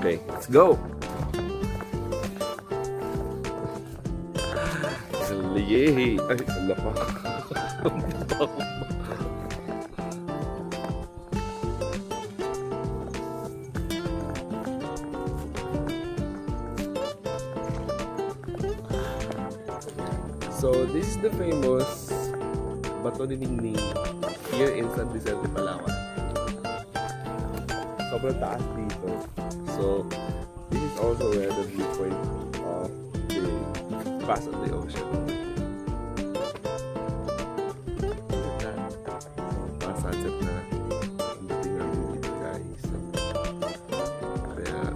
Okay, let's go! Yay! Ay, ala pa. So, this is the famous Bato ni Ningning here in San Vicente, Palawan. Sobrang taas dito. So, this is also where the viewpoint of the pass of the ocean. Sunset na ang dating namin dito, guys. Kaya,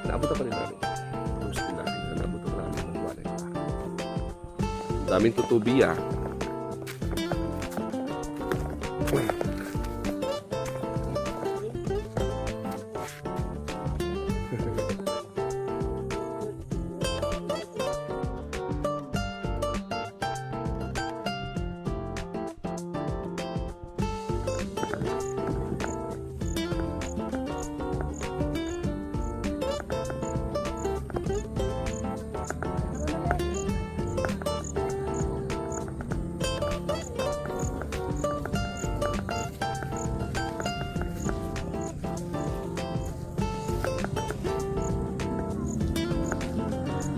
naabutan pa rin namin. First din namin na naabutan namin ng walay pa. Daming tutubi, ah.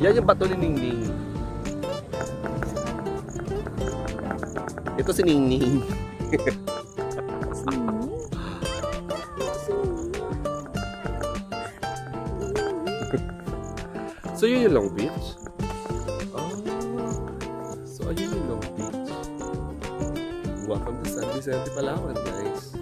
Yan yung Bato ni Ningning. Ito si Ningning. So yun yung Long Beach? Oh, so ayun yung Long Beach. Welcome to San Vicente, Palawan, guys.